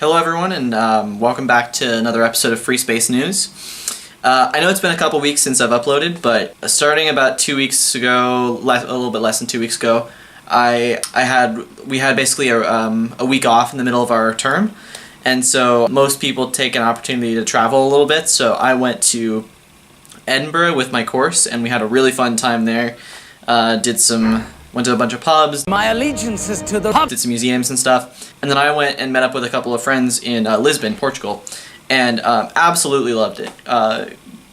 Hello everyone, and welcome back to another episode of Free Space News. I know it's been a couple weeks since I've uploaded, but starting about 2 weeks ago, a little bit less than 2 weeks ago, we had basically a week off in the middle of our term, and so most people take an opportunity to travel a little bit. So I went to Edinburgh with my course, and we had a really fun time there. Went to a bunch of pubs. My allegiance is to the pub. Did some museums and stuff. And then I went and met up with a couple of friends in Lisbon, Portugal. And absolutely loved it.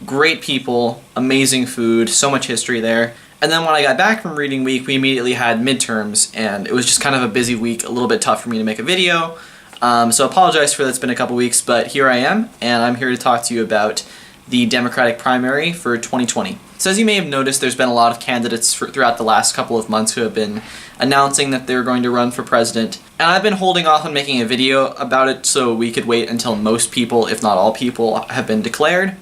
Great people, amazing food, so much history there. And then when I got back from reading week, we immediately had midterms. And it was just kind of a busy week, a little bit tough for me to make a video. So I apologize for that, it's been a couple weeks, but here I am. And I'm here to talk to you about the Democratic primary for 2020. So as you may have noticed, there's been a lot of candidates throughout the last couple of months who have been announcing that they're going to run for president. And I've been holding off on making a video about it so we could wait until most people, if not all people, have been declared.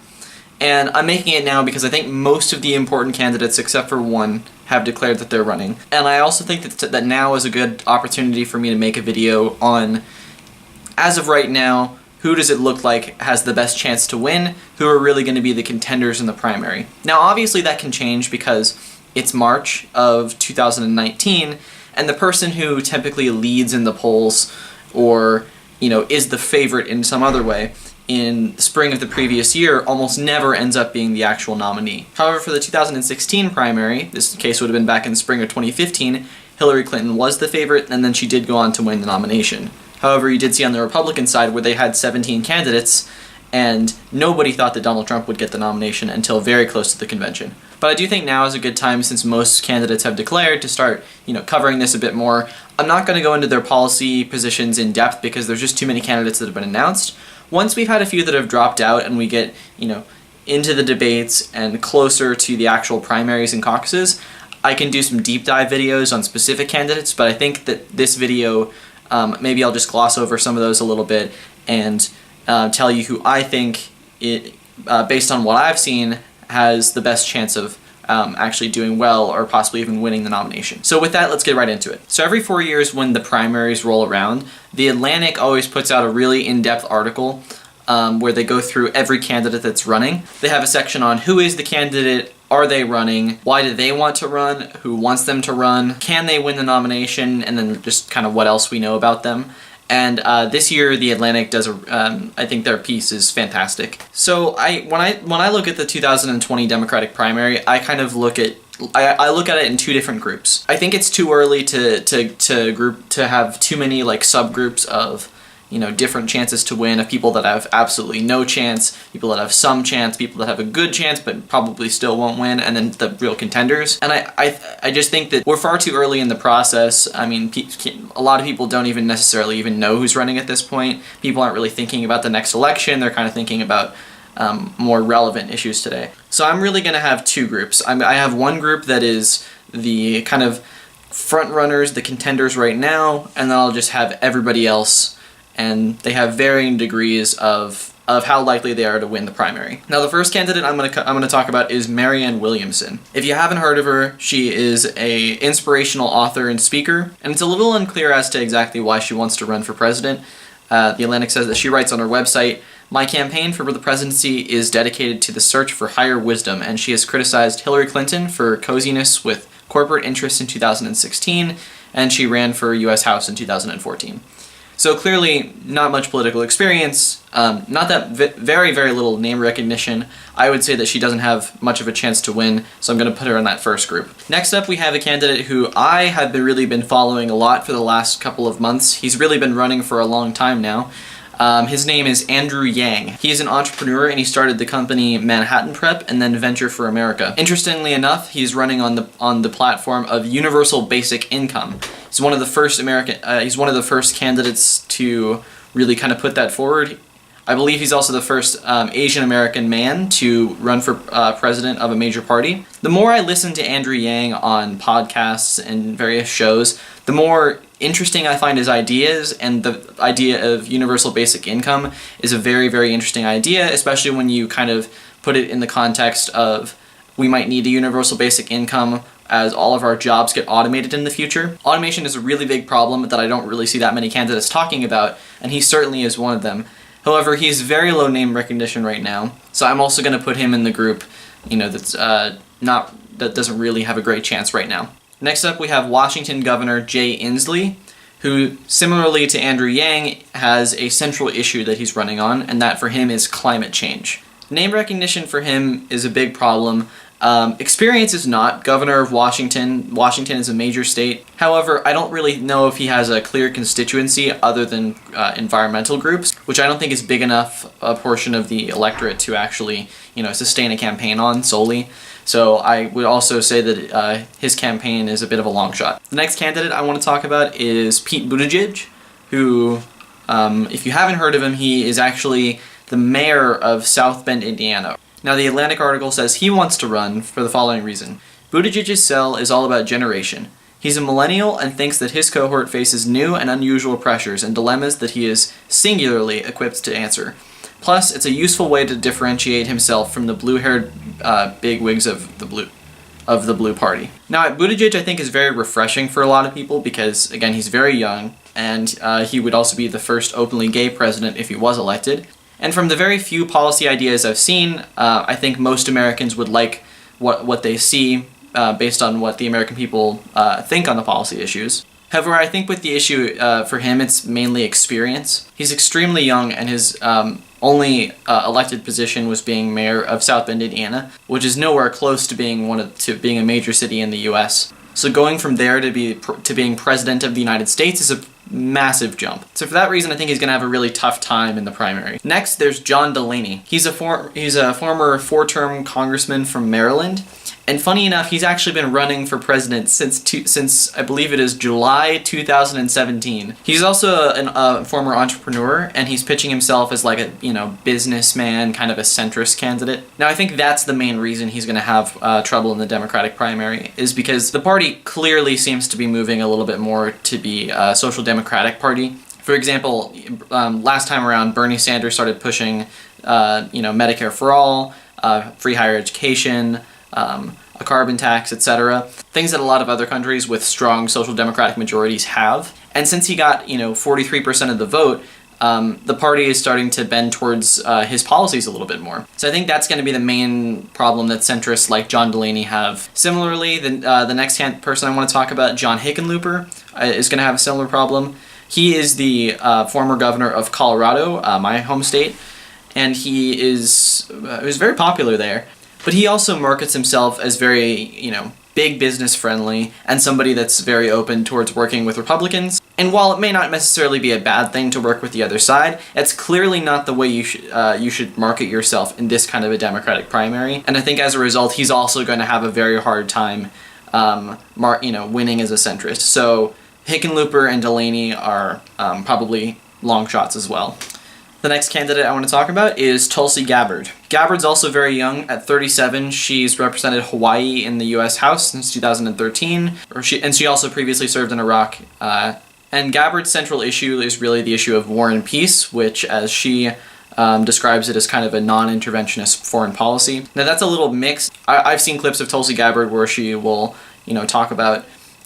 And I'm making it now because I think most of the important candidates, except for one, have declared that they're running. And I also think that now is a good opportunity for me to make a video on, as of right now, who does it look like has the best chance to win? Who are really going to be the contenders in the primary? Now, obviously that can change because it's March of 2019, and the person who typically leads in the polls or, is the favorite in some other way in the spring of the previous year almost never ends up being the actual nominee. However, for the 2016 primary, this case would have been back in the spring of 2015, Hillary Clinton was the favorite, and then she did go on to win the nomination. However, you did see on the Republican side where they had 17 candidates, and nobody thought that Donald Trump would get the nomination until very close to the convention. But I do think now is a good time, since most candidates have declared, to start, covering this a bit more. I'm not going to go into their policy positions in depth because there's just too many candidates that have been announced. Once we've had a few that have dropped out and we get, into the debates and closer to the actual primaries and caucuses, I can do some deep dive videos on specific candidates, but I think that this video, maybe I'll just gloss over some of those a little bit and tell you who I think, based on what I've seen, has the best chance of actually doing well or possibly even winning the nomination. So with that, let's get right into it. So every 4 years when the primaries roll around, The Atlantic always puts out a really in-depth article where they go through every candidate that's running. They have a section on who is the candidate, are they running, why do they want to run, who wants them to run, can they win the nomination, and then just kind of what else we know about them. And this year, The Atlantic does I think their piece is fantastic. So when I look at the 2020 Democratic primary, I kind of look at it in two different groups. I think it's too early to have too many subgroups of different chances to win, of people that have absolutely no chance, people that have some chance, people that have a good chance but probably still won't win, and then the real contenders. And I just think that we're far too early in the process. I mean, a lot of people don't even necessarily know who's running at this point. People aren't really thinking about the next election. They're kind of thinking about more relevant issues today. So I'm really going to have two groups. I have one group that is the kind of front runners, the contenders right now, and then I'll just have everybody else, and they have varying degrees of how likely they are to win the primary. Now, the first candidate I'm going to talk about is Marianne Williamson. If you haven't heard of her, she is an inspirational author and speaker, and it's a little unclear as to exactly why she wants to run for president. The Atlantic says that she writes on her website, "My campaign for the presidency is dedicated to the search for higher wisdom," and she has criticized Hillary Clinton for coziness with corporate interests in 2016, and she ran for U.S. House in 2014. So clearly, not much political experience, not that very, very little name recognition. I would say that she doesn't have much of a chance to win, so I'm going to put her in that first group. Next up, we have a candidate who I have really been following a lot for the last couple of months. He's really been running for a long time now. His name is Andrew Yang. He's an entrepreneur, and he started the company Manhattan Prep and then Venture for America. Interestingly enough, he's running on the platform of universal basic income. He's one of the first candidates to really kind of put that forward. I believe he's also the first Asian American man to run for president of a major party. The more I listen to Andrew Yang on podcasts and various shows, the more interesting I find his ideas, and the idea of universal basic income is a very, very interesting idea, especially when you kind of put it in the context of we might need a universal basic income as all of our jobs get automated in the future. Automation is a really big problem that I don't really see that many candidates talking about, and he certainly is one of them. However, he's very low name recognition right now, so I'm also going to put him in the group, that doesn't really have a great chance right now. Next up, we have Washington Governor Jay Inslee, who, similarly to Andrew Yang, has a central issue that he's running on, and that for him is climate change. Name recognition for him is a big problem. Experience is not. Governor of Washington. Washington is a major state. However, I don't really know if he has a clear constituency other than environmental groups, which I don't think is big enough a portion of the electorate to actually, sustain a campaign on solely. So I would also say that his campaign is a bit of a long shot. The next candidate I want to talk about is Pete Buttigieg, who, if you haven't heard of him, he is actually the mayor of South Bend, Indiana. Now, the Atlantic article says he wants to run for the following reason. Buttigieg's sell is all about generation. He's a millennial and thinks that his cohort faces new and unusual pressures and dilemmas that he is singularly equipped to answer. Plus, it's a useful way to differentiate himself from the blue-haired bigwigs of the Blue Party. Now, Buttigieg, I think, is very refreshing for a lot of people because, again, he's very young, and he would also be the first openly gay president if he was elected. And from the very few policy ideas I've seen, I think most Americans would like what they see based on what the American people think on the policy issues. However, I think with the issue for him, it's mainly experience. He's extremely young, and his only elected position was being mayor of South Bend, Indiana, which is nowhere close to being being a major city in the U.S. So going from there to being president of the United States is a massive jump. So for that reason, I think he's going to have a really tough time in the primary. Next, there's John Delaney. He's a former 4-term congressman from Maryland. And funny enough, he's actually been running for president since I believe it is July 2017. He's also a former entrepreneur, and he's pitching himself as like a businessman, kind of a centrist candidate. Now, I think that's the main reason he's going to have trouble in the Democratic primary, is because the party clearly seems to be moving a little bit more to be a social democratic party. For example, last time around, Bernie Sanders started pushing, Medicare for all, free higher education, a carbon tax, etc. Things that a lot of other countries with strong social democratic majorities have. And since he got, 43% of the vote, the party is starting to bend towards his policies a little bit more. So I think that's going to be the main problem that centrists like John Delaney have. Similarly, the next person I want to talk about, John Hickenlooper, is going to have a similar problem. He is the former governor of Colorado, my home state, and he was very popular there. But he also markets himself as very, big business friendly and somebody that's very open towards working with Republicans. And while it may not necessarily be a bad thing to work with the other side, it's clearly not the way you should market yourself in this kind of a Democratic primary. And I think as a result, he's also going to have a very hard time, winning as a centrist. So Hickenlooper and Delaney are probably long shots as well. The next candidate I want to talk about is Tulsi Gabbard. Gabbard's also very young. At 37, she's represented Hawaii in the U.S. House since 2013, and she also previously served in Iraq. And Gabbard's central issue is really the issue of war and peace, which, as she describes it, as kind of a non-interventionist foreign policy. Now, that's a little mixed. I've seen clips of Tulsi Gabbard where she will, talk about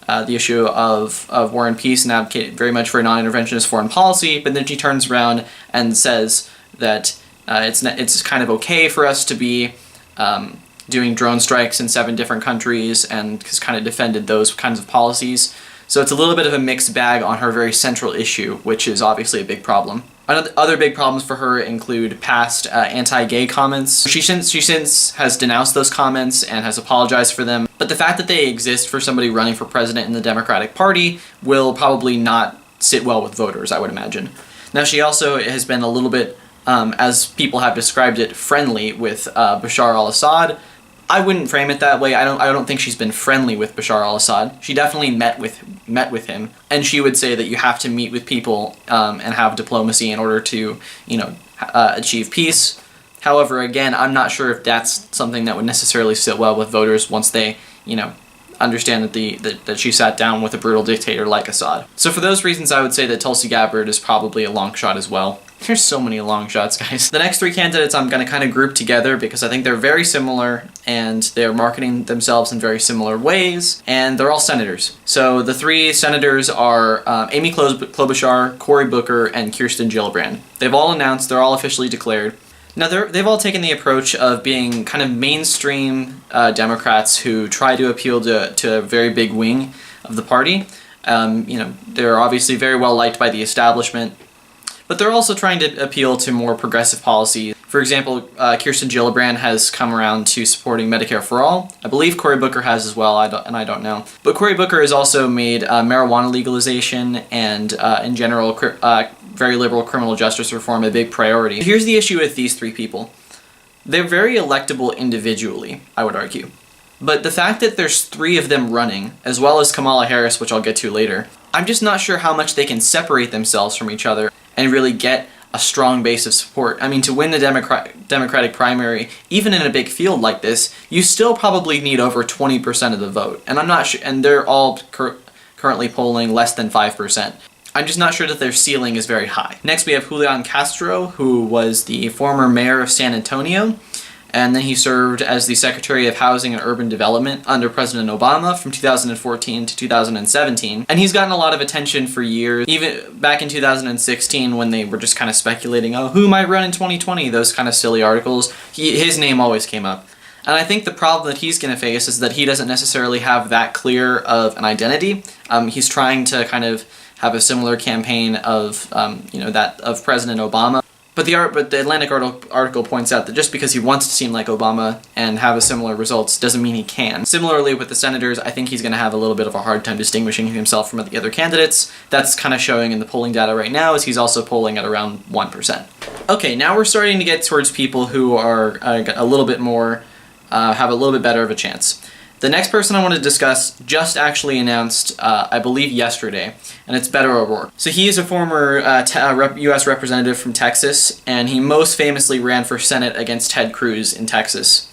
the issue of war and peace and advocate very much for a non-interventionist foreign policy, but then she turns around and says that it's kind of okay for us to be doing drone strikes in 7 different countries, and has kind of defended those kinds of policies. So it's a little bit of a mixed bag on her very central issue, which is obviously a big problem. Other big problems for her include past anti-gay comments. She since has denounced those comments and has apologized for them, but the fact that they exist for somebody running for president in the Democratic Party will probably not sit well with voters, I would imagine. Now, she also has been a little bit, as people have described it, friendly with Bashar al-Assad. I wouldn't frame it that way. I don't think she's been friendly with Bashar al-Assad. She definitely met with him, and she would say that you have to meet with people and have diplomacy in order to, achieve peace. However, again, I'm not sure if that's something that would necessarily sit well with voters once they, understand that she sat down with a brutal dictator like Assad. So for those reasons, I would say that Tulsi Gabbard is probably a long shot as well. There's so many long shots, guys. The next three candidates I'm going to kind of group together because I think they're very similar and they're marketing themselves in very similar ways, and they're all senators. So the three senators are Amy Klobuchar, Cory Booker, and Kirsten Gillibrand. They've all announced, they're all officially declared. Now, they've all taken the approach of being kind of mainstream Democrats who try to appeal to a very big wing of the party. They're obviously very well liked by the establishment, but they're also trying to appeal to more progressive policy. For example, Kirsten Gillibrand has come around to supporting Medicare for All. I believe Cory Booker has as well, I don't know. But Cory Booker has also made marijuana legalization and, in general, very liberal criminal justice reform a big priority. Here's the issue with these three people. They're very electable individually, I would argue. But the fact that there's three of them running, as well as Kamala Harris, which I'll get to later, I'm just not sure how much they can separate themselves from each other and really get a strong base of support. I mean, to win the Democratic primary, even in a big field like this, you still probably need over 20% of the vote. And I'm not sure, and they're all currently polling less than 5%. I'm just not sure that their ceiling is very high. Next, we have Julian Castro, who was the former mayor of San Antonio, and then he served as the Secretary of Housing and Urban Development under President Obama from 2014 to 2017. And he's gotten a lot of attention for years, even back in 2016 when they were just kind of speculating, oh, who might run in 2020, those kind of silly articles. His name always came up. And I think the problem that he's going to face is that he doesn't necessarily have that clear of an identity. He's trying to kind of have a similar campaign of, that of President Obama. But the Atlantic article points out that just because he wants to seem like Obama and have a similar results doesn't mean he can. Similarly with the senators, I think he's going to have a little bit of a hard time distinguishing himself from the other candidates. That's kind of showing in the polling data right now, as he's also polling at around 1%. Okay, now we're starting to get towards people who are a little bit more, have a little bit better of a chance. The next person I want to discuss just actually announced, I believe yesterday, and it's Beto O'Rourke. So he is a former U.S. representative from Texas, and he most famously ran for Senate against Ted Cruz in Texas.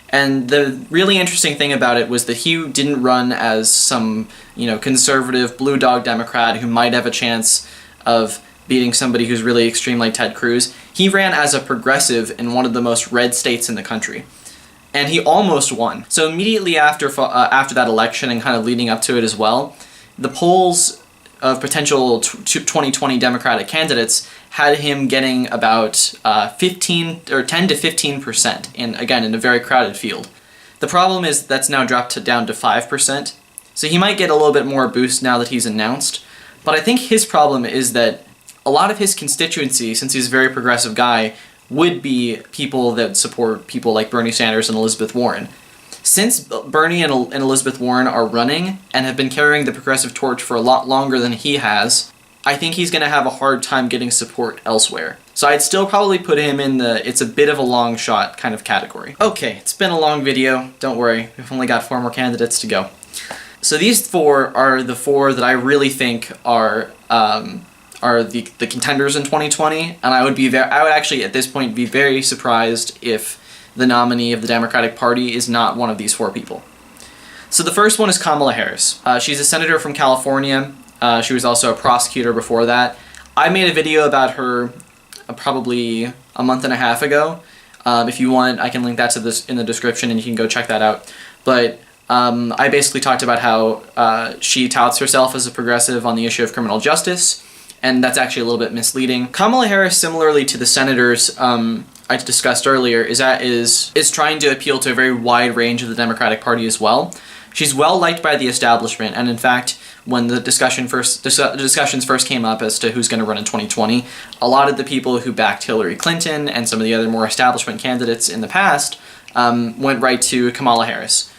And the really interesting thing about it was that he didn't run as some, conservative blue dog Democrat who might have a chance of beating somebody who's really extreme like Ted Cruz. He ran as a progressive in one of the most red states in the country. And he almost won. So immediately after that election and kind of leading up to it as well, the polls of potential 2020 Democratic candidates had him getting about 10 to 15% in a very crowded field. The problem is that's now dropped down to 5%. So he might get a little bit more boost now that he's announced. But I think his problem is that a lot of his constituency, since he's a very progressive guy, would be people that support people like Bernie Sanders and Elizabeth Warren. Since Bernie and Elizabeth Warren are running and have been carrying the progressive torch for a lot longer than he has, I think he's going to have a hard time getting support elsewhere. So I'd still probably put him in it's a bit of a long shot kind of category. Okay, it's been a long video. Don't worry, we've only got 4 more candidates to go. So these 4 are the 4 that I really think are the contenders in 2020, and I would actually at this point be very surprised if the nominee of the Democratic Party is not one of these 4 people. So the first one is Kamala Harris. She's a senator from California. She was also a prosecutor before that. I made a video about her probably a month and a half ago. If you want, I can link that to this in the description and you can go check that out. But I basically talked about how she touts herself as a progressive on the issue of criminal justice, and that's actually a little bit misleading. Kamala Harris, similarly to the senators I discussed earlier, is trying to appeal to a very wide range of the Democratic Party as well. She's well liked by the establishment, and in fact, when the discussions first came up as to who's going to run in 2020, a lot of the people who backed Hillary Clinton and some of the other more establishment candidates in the past went right to Kamala Harris.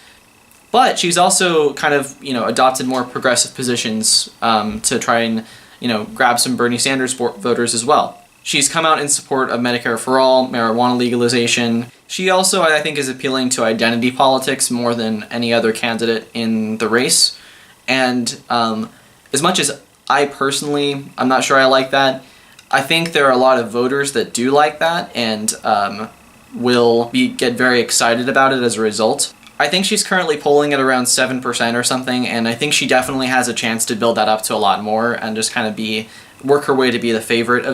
But she's also kind of, adopted more progressive positions to try and grab some Bernie Sanders voters as well. She's come out in support of Medicare for All, marijuana legalization. She also, I think, is appealing to identity politics more than any other candidate in the race. And as much as I'm not sure I like that, I think there are a lot of voters that do like that and will get very excited about it as a result. I think she's currently polling at around 7% or something, and I think she definitely has a chance to build that up to a lot more and just kind of work her way to be the favorite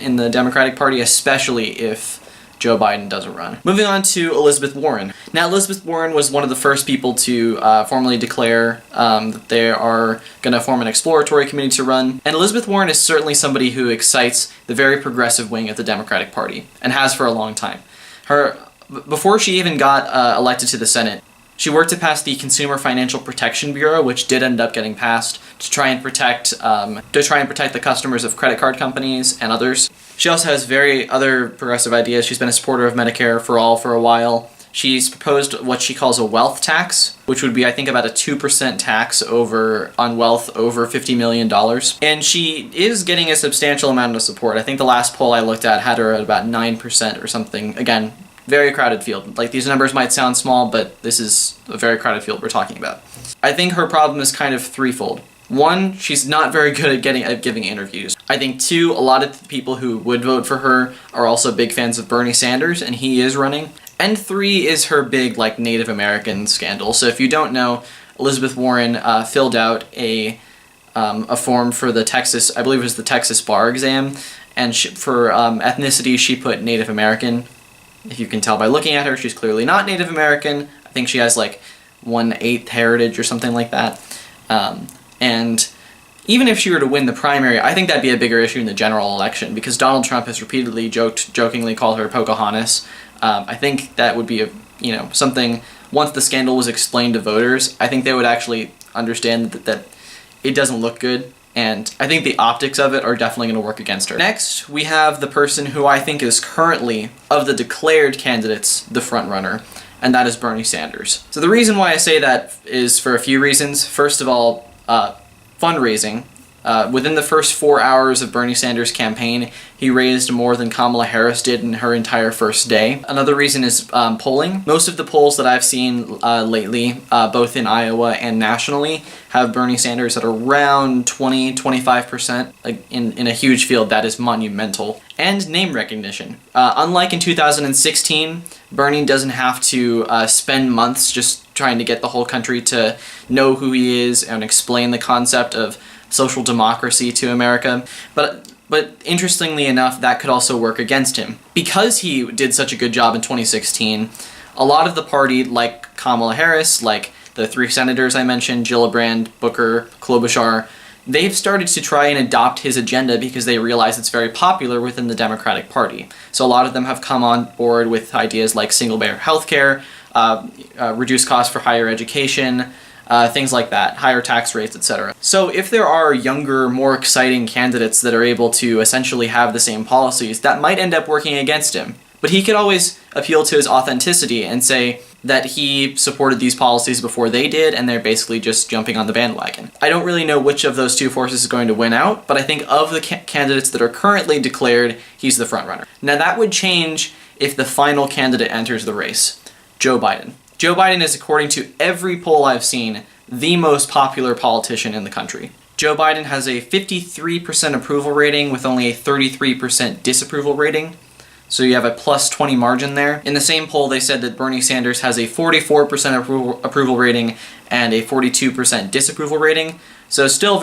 in the Democratic Party, especially if Joe Biden doesn't run. Moving on to Elizabeth Warren. Now, Elizabeth Warren was one of the first people to formally declare that they are going to form an exploratory committee to run, and Elizabeth Warren is certainly somebody who excites the very progressive wing of the Democratic Party, and has for a long time. Before she even got elected to the Senate, she worked to pass the Consumer Financial Protection Bureau, which did end up getting passed to try and protect the customers of credit card companies and others. She also has other progressive ideas. She's been a supporter of Medicare for All for a while. She's proposed what she calls a wealth tax, which would be, I think, about a 2% tax on wealth over $50 million. And she is getting a substantial amount of support. I think the last poll I looked at had her at about 9% or something. Again, very crowded field. Like, these numbers might sound small, but this is a very crowded field we're talking about. I think her problem is kind of threefold. One, she's not very good at giving interviews. I think two, a lot of the people who would vote for her are also big fans of Bernie Sanders, and he is running. And three is her big, Native American scandal. So if you don't know, Elizabeth Warren filled out a form for the Texas, I believe it was the Texas bar exam, and for ethnicity she put Native American. If you can tell by looking at her, she's clearly not Native American. I think she has 1/8 heritage or something like that. And even if she were to win the primary, I think that'd be a bigger issue in the general election, because Donald Trump has repeatedly jokingly called her Pocahontas. I think that would be something, once the scandal was explained to voters, I think they would actually understand that it doesn't look good. And I think the optics of it are definitely going to work against her. Next, we have the person who I think is currently, of the declared candidates, the front runner, and that is Bernie Sanders. So the reason why I say that is for a few reasons. First of all, fundraising. Within the first 4 hours of Bernie Sanders' campaign, he raised more than Kamala Harris did in her entire first day. Another reason is polling. Most of the polls that I've seen lately, both in Iowa and nationally, have Bernie Sanders at around 20-25%. In a huge field, that is monumental. And name recognition. Unlike in 2016, Bernie doesn't have to spend months just trying to get the whole country to know who he is and explain the concept of social democracy to America. But interestingly enough, that could also work against him. Because he did such a good job in 2016, a lot of the party, like Kamala Harris, like the three senators I mentioned, Gillibrand, Booker, Klobuchar, they've started to try and adopt his agenda because they realize it's very popular within the Democratic Party. So a lot of them have come on board with ideas like single-payer healthcare, reduced costs for higher education, things like that, higher tax rates, etc. So if there are younger, more exciting candidates that are able to essentially have the same policies, that might end up working against him. But he could always appeal to his authenticity and say that he supported these policies before they did, and they're basically just jumping on the bandwagon. I don't really know which of those two forces is going to win out, but I think of the candidates that are currently declared, he's the frontrunner. Now that would change if the final candidate enters the race, Joe Biden. Joe Biden is, according to every poll I've seen, the most popular politician in the country. Joe Biden has a 53% approval rating with only a 33% disapproval rating. So you have a plus 20 margin there. In the same poll, they said that Bernie Sanders has a 44% approval rating and a 42% disapproval rating. So still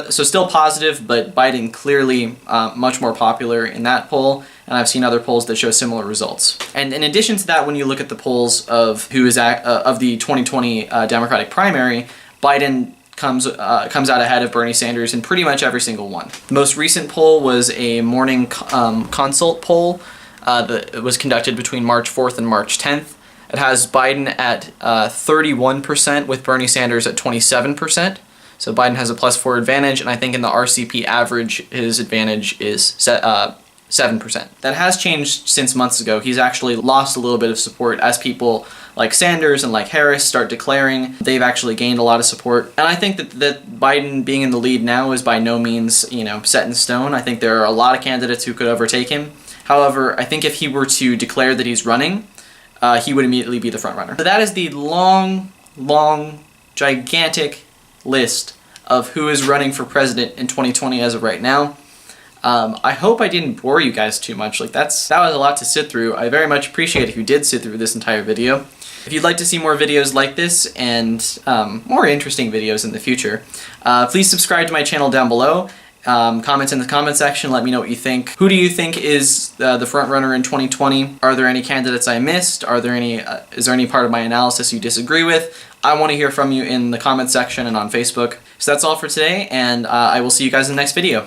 still positive, but Biden clearly much more popular in that poll. And I've seen other polls that show similar results. And in addition to that, when you look at the polls of who is of the 2020 Democratic primary, Biden comes out ahead of Bernie Sanders in pretty much every single one. The most recent poll was a morning consult poll that was conducted between March 4th and March 10th. It has Biden at 31% with Bernie Sanders at 27%. So Biden has a +4 advantage, and I think in the RCP average, his advantage is 7%. That has changed since months ago. He's actually lost a little bit of support as people like Sanders and like Harris start declaring. They've actually gained a lot of support. And I think that Biden being in the lead now is by no means, set in stone. I think there are a lot of candidates who could overtake him. However, I think if he were to declare that he's running, he would immediately be the front runner. So that is the long, gigantic list of who is running for president in 2020 as of right now. I hope I didn't bore you guys too much. That was a lot to sit through. I very much appreciate if you did sit through this entire video. If you'd like to see more videos like this and more interesting videos in the future, please subscribe to my channel down below. Comment in the comment section, let me know what you think. Who do you think is the front runner in 2020? Are there any candidates I missed? Are there any, is there any part of my analysis you disagree with? I want to hear from you in the comment section and on Facebook. So that's all for today, and I will see you guys in the next video.